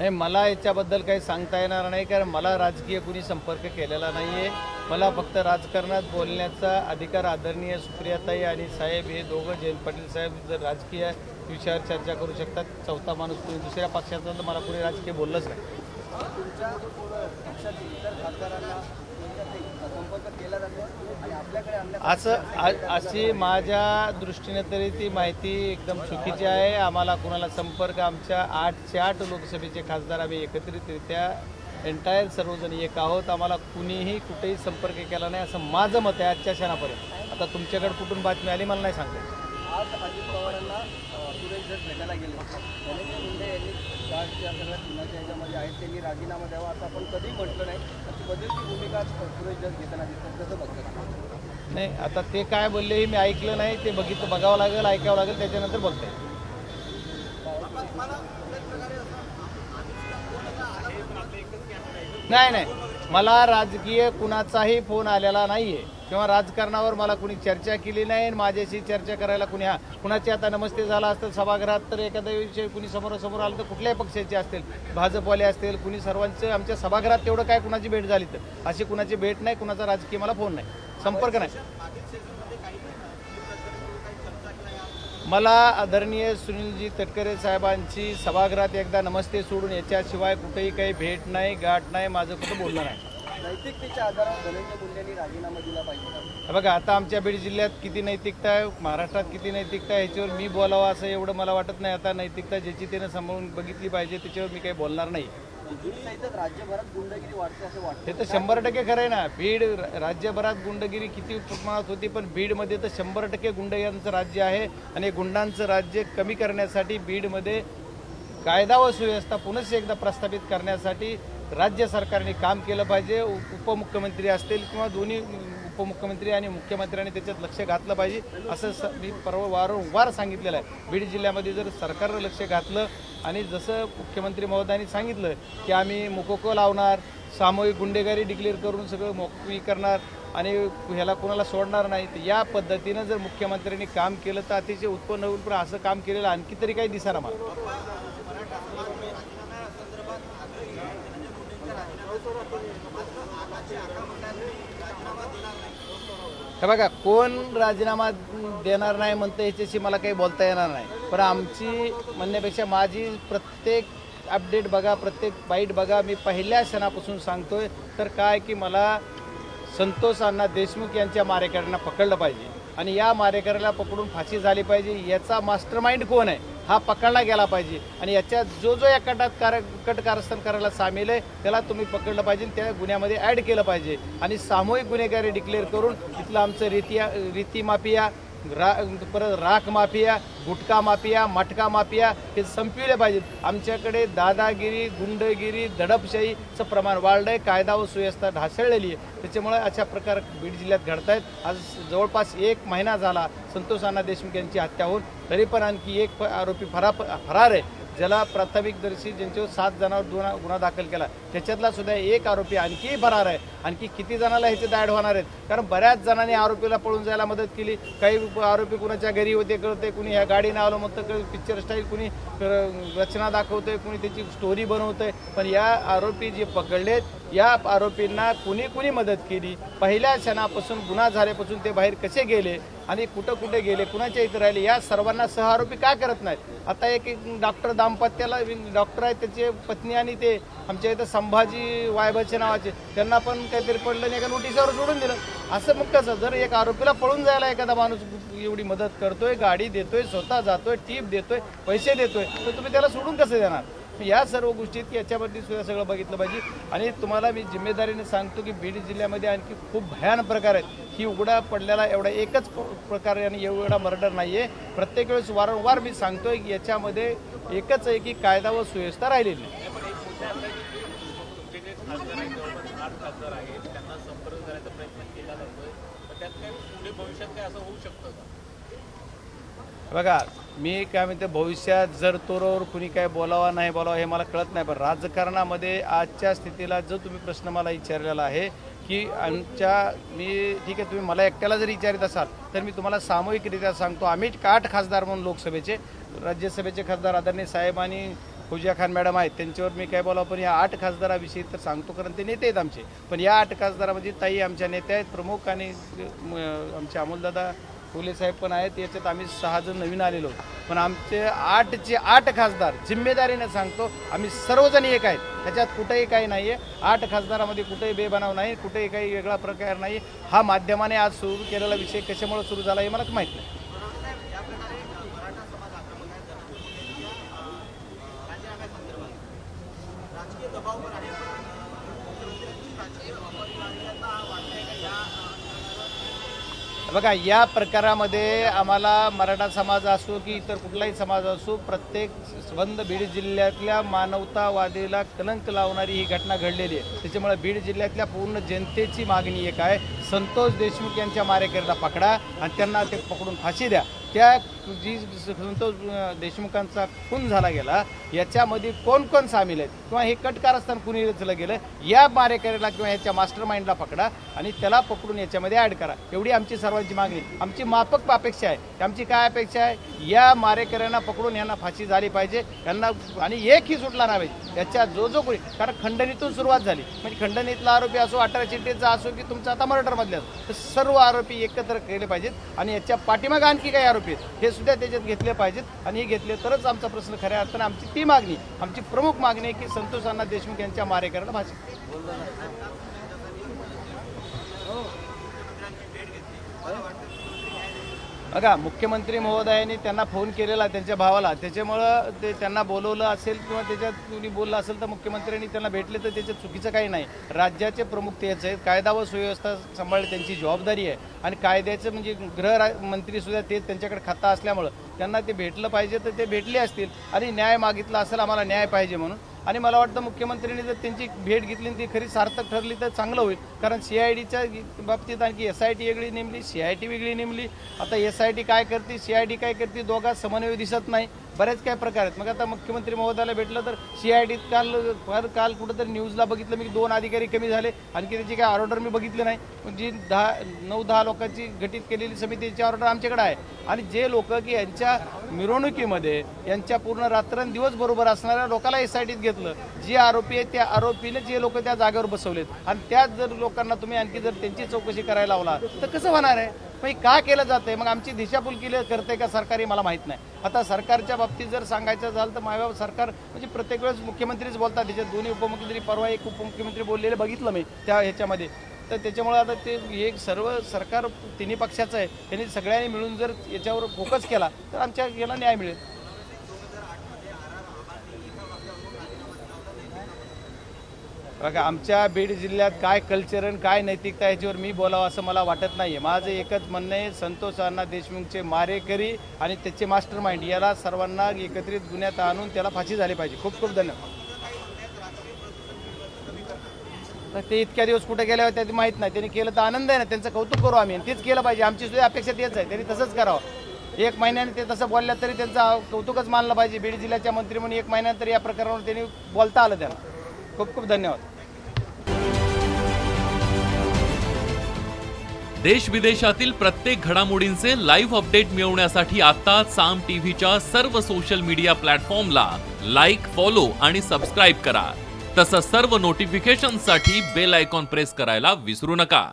नाही, मला याच्याबद्दल काही सांगता येणार नाही, कारण मला राजकीय कुणी संपर्क केलेला नाही आहे. मला फक्त राजकारणात बोलण्याचा अधिकार आदरणीय सुप्रियाताई आणि साहेब हे दोघं, जयंत पाटील साहेब जर राजकीय विषयावर चर्चा करू शकतात. चौथा माणूस कोणी दुसऱ्या पक्षाचा तर मला कोणी राजकीय बोललंच नाही. तुमच्या पक्षातील इतर खासदारांना संपर्क केला जातो आणि आपल्याकडे अशी माझ्या दृष्टीने तरी ती माहिती एकदम चुकीची आहे. आम्हाला कुणाला संपर्क, आमच्या 8चे 8 लोकसभेचे खासदार आम्ही एकत्रितरित्या एंटायर सर्वजण एक आहोत. आम्हाला कुणीही कुठेही संपर्क केला नाही असं माझं मत आहे आजच्या क्षणापर्यंत. आता तुमच्याकडे कुठून बातमी आली मला नाही सांगता. आज अजित पवारांना सुरेश धस भेटायला गेले. धनंजय मुंडे यांनी ज्या सगळ्या चिन्हाच्या ह्याच्यामध्ये आहेत त्यांनी राजीनामा द्यावा असं आपण कधीही म्हटलं नाही. त्याची बदलची भूमिका सुरेश धस घेताना दिसतात. कसं बघतात? नाही, आता ते काय बोलले हे मी ऐकलं नाही. ते बघावं लागेल, ऐकावं लागेल, त्याच्यानंतर बोलता येईल. नाही, मला राजकीय कुणाचाही फोन आलेला नाही आहे किंवा राजकारणावर मला कुणी चर्चा केली नाही. माझ्याशी चर्चा करायला कुणाची आता नमस्ते झाला असतं सभागृहात तर एखाद्या विषय कुणी समोरासमोर आलं तर कुठल्याही पक्षाचे असतील, भाजपवाले असतील, कुणी सर्वांचं आमच्या सभागृहात तेवढं काय कुणाची भेट झाली तर अशी कुणाची भेट नाही, कुणाचा राजकीय मला फोन नाही, संपर्क नाही. मला आदरणीय सुनीलजी तटकरे साहेबांची सभागृहात एकदा नमस्ते सोडून याच्याशिवाय कुठेही काही भेट नाही, गाठ नाही, माझं कुठं बोलणं नाही. नैतिकतेच्या आधारावर धनंजय मुंडेंनी राजीनामा दिला पाहिजे. बघा, आता आमच्या बीड जिल्ह्यात किती नैतिकता आहे, महाराष्ट्रात किती नैतिकता आहे ह्याच्यावर मी बोलावं असं एवढं मला वाटत नाही. आता नैतिकता ज्याची त्यानं सांभाळून बघितली पाहिजे, त्याच्यावर मी काही बोलणार नाही. राज्यभरात गुंडगिरी वाढते असं वाटतं. हे तर 100% खरं आहे ना. बीड राज्यभरात गुंडगिरी किती प्रमाणात होती, पण बीडमध्ये तर 100% गुंडगिरीचं राज्य आहे. आणि गुंडांचं राज्य कमी करण्यासाठी बीडमध्ये कायदा व सुव्यवस्था पुनश्च एकदा प्रस्थापित करण्यासाठी राज्य सरकारने काम केलं पाहिजे. उपमुख्यमंत्री असतील किंवा दोन्ही उपमुख्यमंत्री आणि मुख्यमंत्र्यांनी त्याच्यात लक्ष घातलं पाहिजे असं मी वारंवार सांगितलेलं आहे. बीड जिल्ह्यामध्ये जर सरकारनं लक्ष घातलं आणि जसं मुख्यमंत्री महोदयांनी सांगितलं की आम्ही मोकोको लावणार, सामूहिक गुन्हेगारी डिक्लेअर करून सगळं मोकळी करणार आणि ह्याला कोणाला सोडणार नाही, तर या पद्धतीनं जर मुख्यमंत्र्यांनी काम केलं तर अतिशय उत्पन्न होईल. पण असं काम केलेलं आणखी तरी काही दिसेना मला. हे बघा, कोण राजीनामा देणार नाही म्हणतं ह्याच्याशी मला काही बोलता येणार नाही. पण आमची म्हणण्यापेक्षा माझी प्रत्येक अपडेट बघा, प्रत्येक बाईट बघा. मी पहिल्या क्षणापासून सांगतोय तर काय की मला संतोष अण्णा देशमुख यांच्या मारेकऱ्यांना पकडलं पाहिजे आणि या मारेकऱ्याला पकडून फाशी झाली पाहिजे. याचा मास्टरमाइंड कोण आहे हा पकडला गेला पाहिजे आणि याच्यात जो या कट कारस्थान करायला सामील आहे त्याला तुम्ही पकडलं पाहिजे, त्या गुन्ह्यामध्ये ॲड केलं पाहिजे आणि सामूहिक गुन्हेगारी डिक्लेअर करून इथलं आमचं रीती माफिया, परत राख माफिया, गुटखा माफिया, मटका माफिया हे संपविले पाहिजेत. आमच्याकडे दादागिरी, गुंडगिरी, दडपशाहीचं प्रमाण वाढलं आहे. कायदा व सुव्यवस्था ढासळलेली आहे. त्याच्यामुळे अशा प्रकार बीड जिल्ह्यात घडत आहेत. आज जवळपास 1 महिना झाला संतोष अण्णा देशमुख यांची हत्या होऊन, तरी पण आणखी एक आरोपी फरार आहे, ज्याला प्राथमिकदर्शी ज्यांच्यावर 7 जणांवर गुन्हा दाखल केला त्याच्यातला सुद्धा एक आरोपी आणखी फरार आहे. आणखी किती जणांना ह्याचे दाड होणार आहेत, कारण बऱ्याच जणांनी आरोपीला पळून जायला मदत केली. काही आरोपी कुणाच्या घरी होते कळते, कुणी ह्या गाडीनं आलं म्हणतं, पिक्चर स्टाईल कुणी रचना दाखवतंय, कुणी त्याची स्टोरी बनवतंय. पण या आरोपी जे पकडलेत या आरोपींना कुणी मदत केली, पहिल्या क्षणापासून गुन्हा झाल्यापासून ते बाहेर कसे गेले आणि कुठे गेले, कुणाच्या इथं राहिले, या सर्वांना सहआरोपी का करत नाहीत. आता एक डॉक्टर दाम्पत्याला डॉक्टर आहेत, त्याचे पत्नी आणि ते आमच्या इथं संभाजी वायबाचे नावाचे, त्यांना पण काहीतरी पडलं नाही, एका नोटीसवर सोडून दिलं. असं मग कसं, जर एक आरोपीला पळून जायला एखादा माणूस एवढी मदत करतोय, गाडी देतोय, स्वतः जातोय, टीप देतोय, पैसे देतोय, तर तुम्ही त्याला सोडून कसं देणार. या सर्व गोष्टीत याच्यामध्ये सुद्धा सगळं बघितलं पाहिजे. आणि तुम्हाला मी जिम्मेदारीने सांगतो की बीड जिल्ह्यामध्ये आणखी खूप भयानक प्रकार आहेत. ही उघडा पडलेला एवढा एकच प्रकार आणि एवढा मर्डर नाही आहे. प्रत्येक वेळेस वारंवार मी सांगतोय की याच्यामध्ये एकच आहे की कायदा व सुव्यवस्था राहिलेली नाही. बघा, मी काय म्हणते, भविष्यात जर तोरावर कुणी काय बोलावा नाही बोलावा हे मला कळत नाही. पण राजकारणामध्ये आजच्या स्थितीला जो तुम्ही प्रश्न मला विचारलेला आहे की मी ठीक आहे, तुम्ही मला एकट्याला जरी विचारित असाल तर मी तुम्हाला सामूहिकरित्या सांगतो. आम्ही 8 खासदार म्हणून लोकसभेचे, राज्यसभेचे खासदार आदरणीय साहेबांनी फौजिया खान मॅडम आहेत, त्यांच्यावर मी काय बोलावं, पण या 8 खासदाराविषयी तर सांगतो, कारण ते नेते आहेत आमचे. पण या 8 खासदारामध्ये ताई आमच्या नेत्या आहेत प्रमुख, आणि आमचे अमोलदादा फुले साहेब पण आहेत. याच्यात आम्ही 6 जण नवीन आलेलो, पण आमचे 8चे 8 खासदार जिम्मेदारीने सांगतो, आम्ही सर्वजण एक आहेत. त्याच्यात कुठेही काही नाही आहे. 8 खासदारामध्ये कुठेही बेबनाव नाही, कुठेही काही वेगळा प्रकार नाही. हा माध्यमाने आज सुरू केलेला विषय कशामुळे सुरू झाला हे मला माहीत नाही. बघा, या प्रकारामध्ये आम्हाला मराठा समाज असो की इतर कुठलाही समाज असो, प्रत्येक संबंध बीड जिल्ह्यातल्या मानवतावादीला कलंक लावणारी ही घटना घडलेली आहे. त्याच्यामुळे बीड जिल्ह्यातल्या पूर्ण जनतेची मागणी एक आहे, संतोष देशमुख यांच्या मारेकऱ्याला पकडा आणि त्यांना ते पकडून फाशी द्या. त्या जी संतोष देशमुखांचा खून झाला गेला याच्यामध्ये कोण कोण सामील आहेत किंवा हे कट कारस्थान कुणी रचलं गेलं, या मारेकऱ्याला किंवा याच्या मास्टर माइंडला पकडा आणि त्याला पकडून याच्यामध्ये ॲड करा. एवढी आमची सर्वांची मागणी. आमची माफक अपेक्षा आहे. आमची काय अपेक्षा आहे, या मारेकऱ्यांना पकडून यांना फाशी झाली पाहिजे, यांना, आणि एकही सुटला नाही पाहिजे याच्या जो कोणी, कारण खंडणीतून सुरुवात झाली. म्हणजे खंडणीतला आरोपी असो, 18 चिठ्ठीचा असो की तुमचा आता मर्डरमधले असो, तर सर्व आरोपी एकत्र केले पाहिजेत आणि याच्या पाठीमागे आणखी काही आरोपी आहेत हे सुद्धा त्याच्यात घेतले पाहिजेत आणि हे घेतले तरच आमचा प्रश्न खऱ्या अर्थाने, आमची ती मागणी, आमची प्रमुख मागणी आहे की संतोष अण्णा देशमुख यांच्या मारेकऱ्याला फाशी. बघा, मुख्यमंत्री महोदयांनी त्यांना फोन केलेला त्यांच्या भावाला, त्याच्यामुळं ते त्यांना बोलवलं असेल किंवा त्याच्यात कुणी बोललं असेल तर मुख्यमंत्र्यांनी त्यांना भेटले तर त्याच्यात चुकीचं काही नाही. राज्याचे प्रमुख तेच आहेत, कायदा व सुव्यवस्था सांभाळणे त्यांची जबाबदारी आहे आणि कायद्याचं म्हणजे गृहमंत्रीसुद्धा तेच, त्यांच्याकडे खाता असल्यामुळं त्यांना ते भेटलं पाहिजे तर ते भेटले असतील आणि न्याय मागितला असेल, आम्हाला न्याय पाहिजे म्हणून. आणि मला वाटतं मुख्यमंत्र्यांनी जर त्यांची भेट घेतली आणि ती खरी सार्थक ठरली तर चांगलं होईल, कारण CIDच्या बाबतीत आणखी SIT वेगळी नेमली, CIT वेगळी नेमली. आता SIT काय करते, CID काय करते, दोघात समन्वय दिसत नाही. बरेच काय प्रकार आहेत. मग आता मुख्यमंत्री महोदयाला भेटलं तर CID काल कुठंतरी न्यूजला बघितलं मी, 2 अधिकारी कमी झाले, आणखी त्याची काय ऑर्डर मी बघितली नाही. जी 9-10 लोकांची गठीत केलेली समितीची ऑर्डर आमच्याकडे आहे. आणि जे लोक की यांच्या मिरवणुकीमध्ये यांच्या पूर्ण रात्रंदिवस बरोबर असणाऱ्या लोकांना SITत घेतलं, जे आरोपी आहेत त्या आरोपीने जे लोक त्या जागेवर बसवलेत आणि त्याच जर लोकांना तुम्ही आणखी जर त्यांची चौकशी करायला लावला तर कसं होणार आहे? मग का केलं जातंय? मग आमची दिशाभूल केली करते का सरकारी, मला माहीत नाही. आता सरकारच्या बाबतीत जर सांगायचं झालं तर मायबाप सरकार म्हणजे प्रत्येक वेळेस मुख्यमंत्रीच बोलतात. त्याच्यात दोन्ही उपमुख्यमंत्री, परवा एक उपमुख्यमंत्री बोललेले बघितलं मी त्या ह्याच्यामध्ये. तर त्याच्यामुळे आता ते एक सर्व सरकार तिन्ही पक्षाचं आहे, त्यांनी सगळ्यांनी मिळून जर याच्यावर फोकस केला तर आमच्या याला न्याय मिळेल. बघा, आमच्या बीड जिल्ह्यात काय कल्चर आणि काय नैतिकता याच्यावर मी बोलावं असं मला वाटत नाही आहे. माझं एकच म्हणणं आहे, संतोष अण्णा देशमुखचे मारेकरी आणि त्याचे मास्टर माइंड याला सर्वांना एकत्रित गुन्ह्यात आणून त्याला फाशी झाली पाहिजे. खूप खूप धन्यवाद. तर ते इतक्या दिवस कुठे गेले होते ते माहीत नाही. त्यांनी केलं तर आनंद आहे ना, त्यांचं कौतुक करू आम्ही, तेच केलं पाहिजे. आमची सुद्धा अपेक्षा तेच आहे, त्यांनी तसंच करावं. 1 महिन्याने ते तसं बोलल्या तरी त्यांचं कौतुकच मानलं पाहिजे. बीड जिल्ह्याच्या मंत्री म्हणून 1 महिन्यानंतर या प्रकारावर त्यांनी बोलता आलं त्यांना. खूप खूप धन्यवाद. देश विदेशातील प्रत्येक घडामोडींचे लाईव्ह अपडेट मिळवण्यासाठी आता साम टीव्हीच्या सर्व सोशल मीडिया प्लॅटफॉर्मला लाईक, फॉलो आणि सबस्क्राईब करा. तसंच सर्व नोटिफिकेशनसाठी बेल आयकॉन प्रेस करायला विसरू नका.